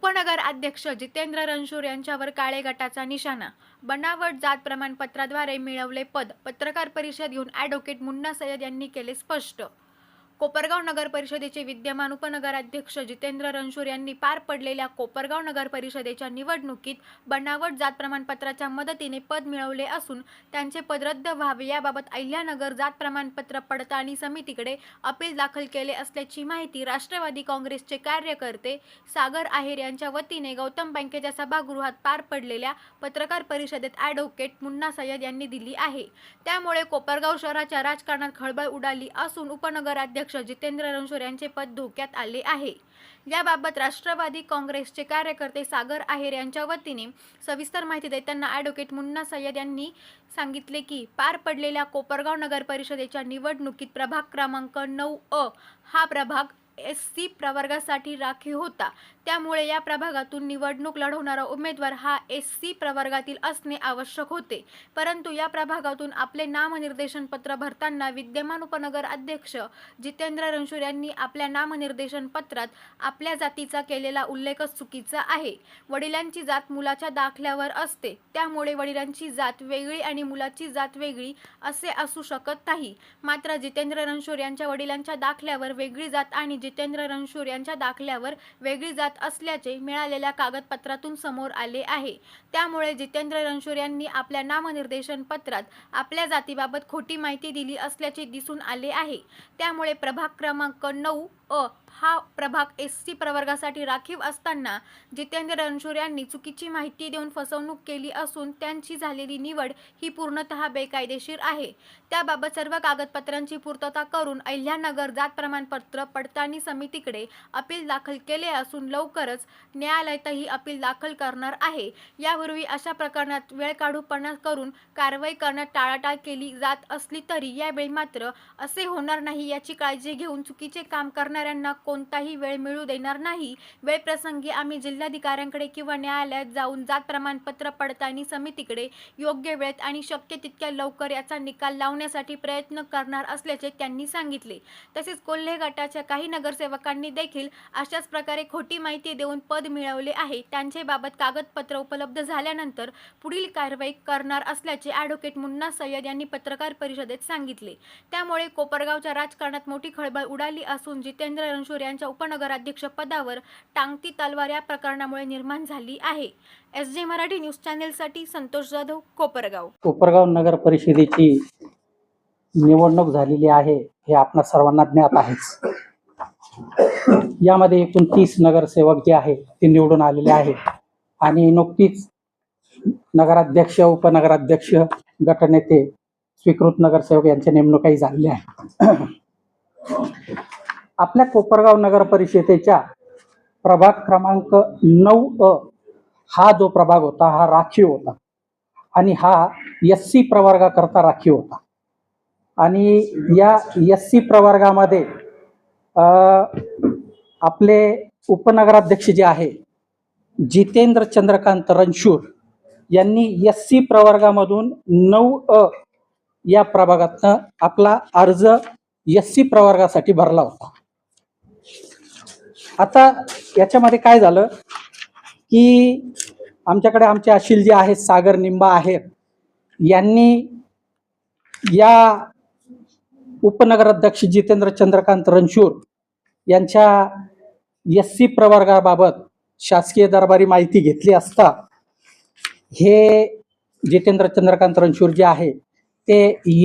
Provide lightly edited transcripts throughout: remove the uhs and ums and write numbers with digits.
उपनगर अध्यक्ष जितेंद्र रणशूर यांच्यावर काळे गटाचा निशाणा. बनावट जात प्रमाणपत्राद्वारे मिळवले पद. पत्रकार परिषद घेऊन ॲडव्होकेट मुन्ना सय्यद यांनी केले स्पष्ट. कोपरगाव नगर परिषदेचे विद्यमान उपनगराध्यक्ष जितेंद्र रणशूर यांनी पार पडलेल्या कोपरगाव नगर परिषदेच्या निवडणुकीत बनावट जात प्रमाणपत्राच्या मदतीने पद मिळवले असून त्यांचे पद रद्द व्हावे याबाबत अहिल्यानगर जात प्रमाणपत्र पडताळणी समितीकडे अपील दाखल केले असल्याची माहिती राष्ट्रवादी काँग्रेसचे कार्यकर्ते सागर आहेर यांच्या वतीने गौतम बँकेच्या सभागृहात पार पडलेल्या पत्रकार परिषदेत ॲडव्होकेट मुन्ना सय्यद यांनी दिली आहे. त्यामुळे कोपरगाव शहराच्या राजकारणात खळबळ उडाली असून उपनगराध्यक्ष जितेंद्र रणशूर यांचे पद धोक्यात आले आहे. याबाबत राष्ट्रवादी काँग्रेसचे कार्यकर्ते सागर आहेर यांच्या वतीने सविस्तर माहिती देताना ॲडव्होकेट मुन्ना सय्यद यांनी सांगितले की पार पडलेल्या कोपरगाव नगर परिषदेच्या निवडणुकीत प्रभाग क्रमांक 9A हा प्रभाग SC प्रवर्गासाठी राखीव होता. त्यामुळे या प्रभागातून निवडणूक लढवणारा उमेदवार हा SC प्रवर्गातील असणे आवश्यक होते. परंतु या प्रभागातून आपले नामनिर्देशन पत्र भरताना विद्यमान उपनगर अध्यक्ष जितेंद्र रणशूर यांनी आपल्या नामनिर्देशन पत्रात आपल्या जातीचा केलेला उल्लेखच चुकीचा आहे. वडिलांची जात मुलाच्या दाखल्यावर असते. त्यामुळे वडिलांची जात वेगळी आणि मुलाची जात वेगळी असे असू शकत नाही. मात्र जितेंद्र रणशूर यांच्या वडिलांच्या दाखल्यावर वेगळी जात आणि जितेंद्र रणशूर यांच्या दाखल्यावर वेगळी जात असल्याचे मिळालेल्या कागदपत्रातून समोर आले आहे. त्यामुळे जितेंद्र रणशूर यांनी आपल्या नामनिर्देशन पत्रात आपल्या जातीबाबत खोटी माहिती दिली असल्याचे दिसून आले आहे. त्यामुळे प्रभाग क्रमांक 9A हा प्रभाग SC प्रवर्गासाठी राखीव असताना जितेंद्र रणशूर यांनी चुकीची माहिती देऊन फसवणूक केली असून त्यांची झालेली निवड ही पूर्णतः बेकायदेशीर आहे. त्याबाबत सर्व कागदपत्रांची पूर्तता करून अहिल्यानगर जात प्रमाणपत्र पडताळणी समितीकडे अपील दाखल केले असून लवकरच न्यायालयातही अपील दाखल करणार आहे. यापूर्वी अशा प्रकरणात वेळ काढूपणा करून कारवाई करण्यात टाळाटाळ केली जात असली तरी यावेळी मात्र असे होणार नाही याची काळजी घेऊन चुकीचे काम करणाऱ्यांना कोणताही वेळ मिळू देणार नाही. वेळप्रसंगी आम्ही जिल्हाधिकाऱ्यांकडे किंवा न्यायालयात जाऊन जात प्रमाणपत्र पडताळणी समितीकडे योग्य वेळेत आणि शक्य तितक्या लवकर याचा निकाल लावण्यासाठी प्रयत्न करणार असल्याचे त्यांनी सांगितले. तसेच कोल्हे गटाच्या काही नगरसेवकांनी देखील अशाच प्रकारे खोटी माहिती देऊन पद मिळवले आहे. त्यांचे बाबत कागदपत्र उपलब्ध झाल्यानंतर पुढील कारवाई करणार असल्याचे ॲडव्होकेट मुन्ना सय्यद यांनी पत्रकार परिषदेत सांगितले. त्यामुळे कोपरगावच्या राजकारणात मोठी खळबळ उडाली असून जितेंद्र रणशूर यांच्या उपनगराध्यक्ष पदावर टांगती तलवार या प्रकरणामुळे निर्माण झाली आहे. SJ मराठी न्यूज चॅनेलसाठी संतोष जाधव, कोपरगाव. कोपरगाव नगर परिषदेची निवडणूक झालेली आहे हे आपणा सर्वांना ज्ञात आहेच. यामध्ये एकूण 30 नगरसेवक जे आहे ते निवडून आलेले आहेत आणि नुकतीच नगराध्यक्ष, उपनगराध्यक्ष, गटनेते, स्वीकृत नगरसेवक यांच्या नेमणुकाही झालेल्या आहेत. आपल्या कोपरगाव नगर परिषदेच्या प्रभाग क्रमांक 9A हा जो प्रभाग होता हा राखीव होता आणि हा SC प्रवर्गाकरता राखीव होता. आणि या SC प्रवर्गामध्ये आपले उपनगराध्यक्ष जे आहे जितेंद्र चंद्रकांत रणशूर यांनी SC प्रवर्गामधून 9A या प्रभागातनं आपला अर्ज SC प्रवर्गासाठी भरला होता. आता याच्यामध्ये काय झालं की आमच्याकडे आमचे अशील जे आहेत सागर निंबा आहेत यांनी या उपनगराध्यक्ष जितेंद्र चंद्रकांत रणशूर यांच्या SC प्रवर्गाबाबत शासकीय दरबारी माहिती घेतली असता हे जितेंद्र चंद्रकांत रणशूर जे आहे ते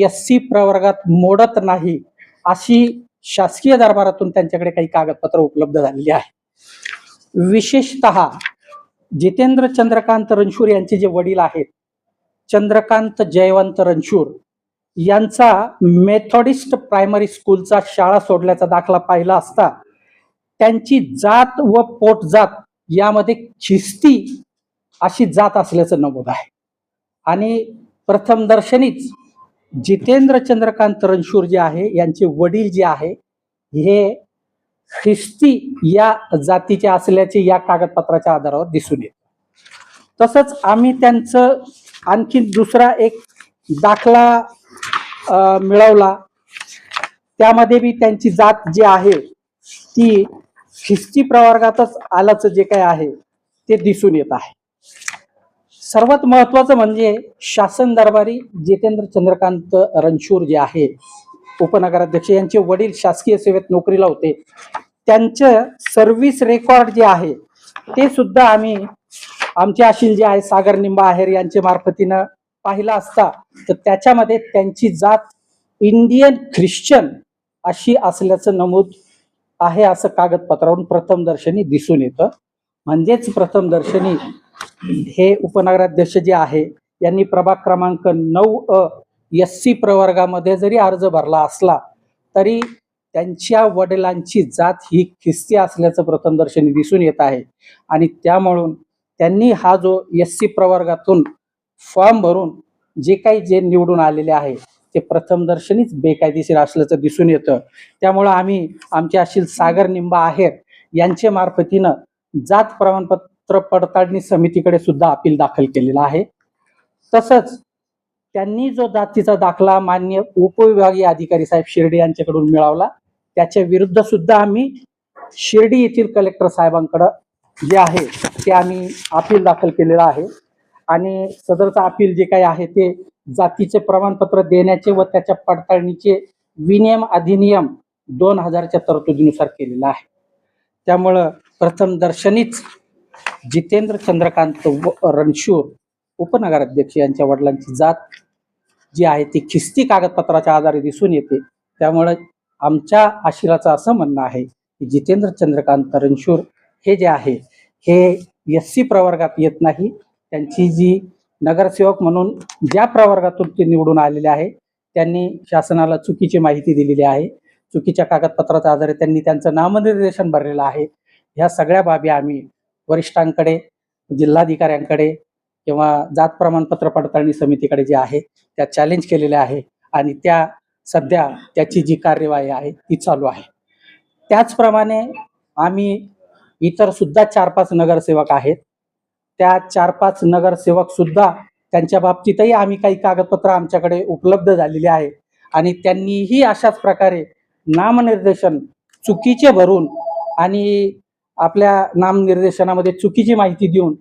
SC प्रवर्गात मोडत नाही अशी शासकीय दरबारातून त्यांच्याकडे काही कागदपत्र उपलब्ध झालेली आहे. विशेषतः जितेंद्र चंद्रकांत रणशूर यांचे जे वडील आहेत चंद्रकांत जयवंत रणशूर यांचा मेथॉडिस्ट प्रायमरी स्कूलचा शाळा सोडल्याचा दाखला पाहिला असता त्यांची जात व पोटजात यामध्ये खिस्ती अशी जात असल्याचं नमूद आहे. आणि प्रथमदर्शनीच जितेंद्र चंद्रकांत रणशूर जे आहे यांचे वडील जे आहे हे ख्रिस्ती या जातीचे असल्याचे या कागदपत्राच्या आधारावर दिसून येते. तसंच आम्ही त्यांचं आणखी दुसरा एक दाखला मिळवला, त्यामध्ये बी त्यांची जात जी आहे ती ख्रिस्ती प्रवर्गातच आल्याचं जे काय आहे ते दिसून येत आहे. सर्वात महत्वाचं म्हणजे शासन दरबारी जितेंद्र चंद्रकांत रणशूर जे आहे उपनगराध्यक्ष, यांचे वडील शासकीय सेवेत नोकरीला होते. त्यांचं सर्व्हिस रेकॉर्ड जे आहे ते सुद्धा आम्ही आमचे अशील जे आहे सागर निंबा आहेर यांच्या मार्फतीनं पाहिला असता तर त्याच्यामध्ये त्यांची जात इंडियन ख्रिश्चन अशी असल्याचं नमूद आहे, असं कागदपत्रावरून प्रथमदर्शनी दिसून येतं. म्हणजेच प्रथमदर्शनी हे उपनगराध्यक्ष जे आहे यांनी प्रभाग क्रमांक 9 SC प्रवर्गामध्ये जरी अर्ज भरला असला तरी त्यांच्या वडिलांची जात ही ख्रिस्ती असल्याचं प्रथमदर्शनी दिसून येत आहे. आणि त्यामुळं त्यांनी हा जो SC प्रवर्गातून फॉर्म भरून जे निवडून आलेले आहे ते प्रथमदर्शनीच बेकायदेशीर असल्याचं दिसून येतं. त्यामुळं आम्ही आमचे अशील सागर निंबा आहेर यांच्या मार्फतीनं जात प्रमाणपत्र पडताळणी समितीकडे सुद्धा अपील दाखल केलेलं आहे. तसंच त्यांनी जो जातीचा दाखला मान्य उपविभागीय अधिकारी साहेब शिर्डी यांच्याकडून मिळवला त्याच्या विरुद्ध सुद्धा आम्ही शिर्डी येथील कलेक्टर साहेबांकडे जे आहे ते आम्ही अपील दाखल केलेलं आहे. आणि सदरचं अपील जे काही आहे ते जातीचे प्रमाणपत्र देण्याचे व त्याच्या पडताळणीचे विनियम अधिनियम 2000च्या तरतुदीनुसार केलेलं आहे. त्यामुळं प्रथमदर्शनीच जितेंद्र चंद्रकांत रणशूर उपनगराध्यक्ष यांच्या वडिलांची जात जी आहे ती ख्रिस्ती कागदपत्राच्या आधारे दिसून येते. त्यामुळे आमच्या आशिलाचं असं म्हणणं आहे की जितेंद्र चंद्रकांत रणशूर हे जे आहे हे SC प्रवर्गात येत नाही. त्यांची जी नगरसेवक म्हणून ज्या प्रवर्गातून ते निवडून आलेले आहे त्यांनी शासनाला चुकीची माहिती दिलेली आहे. चुकीच्या कागदपत्राच्या आधारे त्यांनी त्यांचं नामनिर्देशन भरलेलं आहे. ह्या सगळ्या बाबी आम्ही वरिष्ठांकडे, जिल्हाधिकाऱ्यांकडे किंवा जात प्रमाणपत्र पडताळणी समितीकडे जे आहे त्या चॅलेंज केलेल्या आहे आणि त्या सध्या त्याची जी कार्यवाही आहे ती चालू आहे. त्याचप्रमाणे आम्ही इतर सुद्धा 4-5 नगरसेवक आहेत. त्या 4-5 नगरसेवक सुद्धा त्यांच्या बाबतीतही आम्ही काही कागदपत्र आमच्याकडे उपलब्ध झालेली आहे आणि त्यांनीही अशाच प्रकारे नामनिर्देशन चुकीचे भरून आणि आपल्या नामनिर्देशनामध्ये चुकीची माहिती देऊन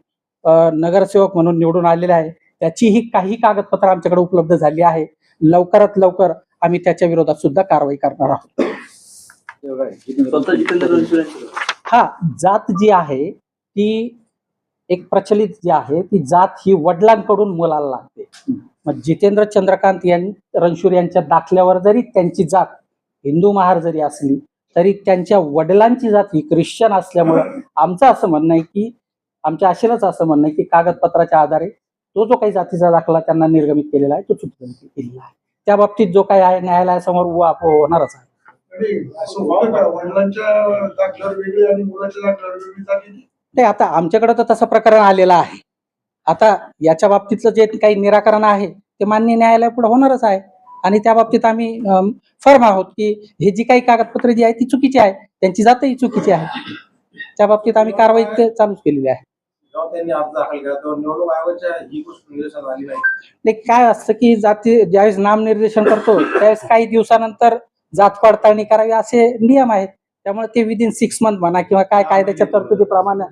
नगरसेवक म्हणून निवडून आलेले आहे. त्याचीही काही कागदपत्र आमच्याकडे उपलब्ध झाली आहे. लवकरात लवकर आम्ही त्याच्या विरोधात सुद्धा कारवाई करणार आहोत. हा जात जी आहे ती एक प्रचलित जी आहे ती जात ही वडिलांकडून मुलाला लागते. मग जितेंद्र चंद्रकांत रणशूर यांच्या दाखल्यावर जरी त्यांची जात हिंदू महार जरी असली तरी त्यांच्या वडिलांची जात ही ख्रिश्चन असल्यामुळे आमचं असं म्हणणं आहे की आमच्या आशिलाचं असं म्हणणं आहे की कागदपत्राच्या आधारे तो जो काही जातीचा दाखला त्यांना निर्गमित केलेला आहे तो चुकीचा केलेला आहे. त्या बाबतीत जो काही आहे न्यायालयासमोर होणारच आहे. नाही, आता आमच्याकडे तर तसं प्रकरण आलेलं आहे. आता याच्या बाबतीतलं जे काही निराकरण आहे ते मान्य न्यायालयापुढे होणारच आहे आणि त्या बाबतीत आम्ही फर्म आहोत की हे जी काही कागदपत्रे जी आहे ती चुकीची आहे, त्यांची जातही चुकीची आहे. त्या बाबतीत आम्ही कारवाई चालूच केलेली आहे. नाही, काय असतं की जाती ज्यावेळेस नामनिर्देशन करतो त्यावेळेस काही दिवसानंतर जात पडताळणी करावी असे नियम आहेत. त्यामुळे ते विदिन 6 मंथ म्हणा किंवा काय कायद्याच्या तरतुदीप्रमाणे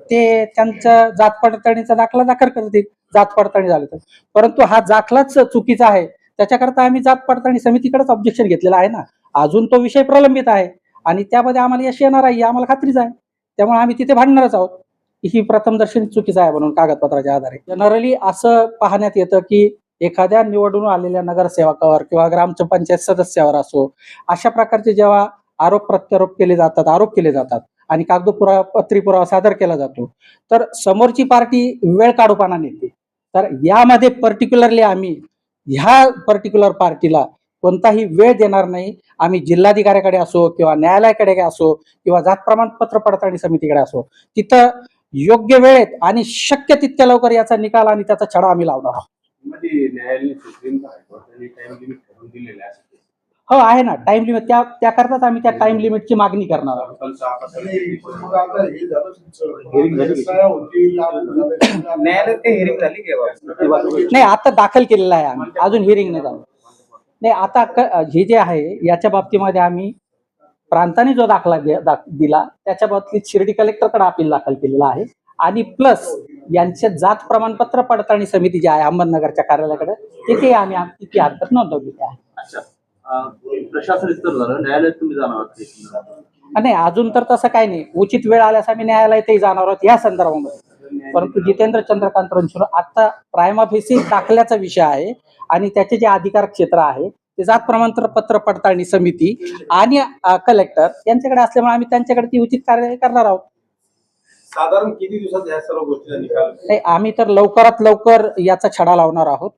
ते त्यांचं जात पडताळणीचा दाखला दाखल करतील जात पडताळणी झाली तर. परंतु हा दाखलाच चुकीचा आहे त्याच्याकरता आम्ही जात पडताळणी समितीकडेच ऑब्जेक्शन घेतलेलं आहे ना. अजून तो विषय प्रलंबित आहे आणि त्यामध्ये आम्हाला यश येणार आहे आम्हाला खात्रीच आहे. त्यामुळे आम्ही तिथे भांडणारच आहोत ही प्रथमदर्शनी चुकीचं आहे म्हणून कागदपत्राच्या आधारे. जनरली असं पाहण्यात येतं की एखाद्या निवडून आलेल्या नगरसेवकावर किंवा ग्रामपंचायत सदस्यावर असो अशा प्रकारचे जेव्हा आरोप प्रत्यारोप केले जातात, आरोप केले जातात आणि कागदोपत्री पुरावा सादर केला जातो तर समोरची पार्टी वेळ काढूपाना नेते. तर यामध्ये पर्टिक्युलरली आम्ही ह्या पर्टिक्युलर पार्टीला कोणताही वेळ देणार नाही. आम्ही जिल्हाधिकाऱ्याकडे असो किंवा न्यायालयाकडे असो किंवा जात प्रमाणपत्र पडताळणी समितीकडे असो तिथं योग्य वेळेत आणि शक्य तितक्या लवकर याचा निकाल आणि त्याचा छडा आम्ही लावणार आहोत. हो आहे ना टाइम लिमिट. त्याकरताच आम्ही त्या टाइम लिमिटची मागणी करणार आहोत. नाही, आता दाखल केलेला आहे आम्ही, अजून हिअरिंग नाही झालं. नाही, आता हे जे आहे याच्या बाबतीमध्ये आम्ही प्रांताने जो दाखला दिला त्याच्या बाबतीत शिर्डी कलेक्टरकडे अपील दाखल केलेला आहे आणि प्लस यांचे जात प्रमाणपत्र पडताळणी समिती जी आहे अहमदनगरच्या कार्यालयाकडे तिथे आम्ही तिथे अंतर नोंदवलेली आहे. अच्छा. प्रशासन स्तर झालं, न्यायालयात तुम्ही जाणार आहात ते संदर्भात? नाही, अजून तर तसं काही नाही. उचित वेळ आल्यास आम्ही न्यायालयातही जाणार आहोत या संदर्भामध्ये. परंतु जितेंद्र चंद्रकांत रणशूर आता प्रायमा फेसी दाखल्याचा विषय आहे आणि त्याचे जे अधिकार क्षेत्र आहे ते जात प्रमाणपत्र पडताळणी समिती आणि कलेक्टर यांच्याकडे असल्यामुळे आम्ही त्यांच्याकडे ती उचित कार्यवाही करणार आहोत. साधारण किती दिवसात ह्या सर्व गोष्टीचा निकाल? नाही, आम्ही तर लवकरात लवकर याचा छडा लावणार आहोत.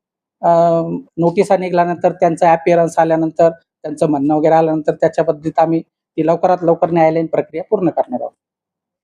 नोटिसा निघाल्यानंतर, त्यांचा अपिअरन्स आल्यानंतर, त्यांचं म्हणणं वगैरे आल्यानंतर त्याच्या पद्धतीत आम्ही ती लवकरात लवकर न्यायालयीन प्रक्रिया पूर्ण करणार आहोत.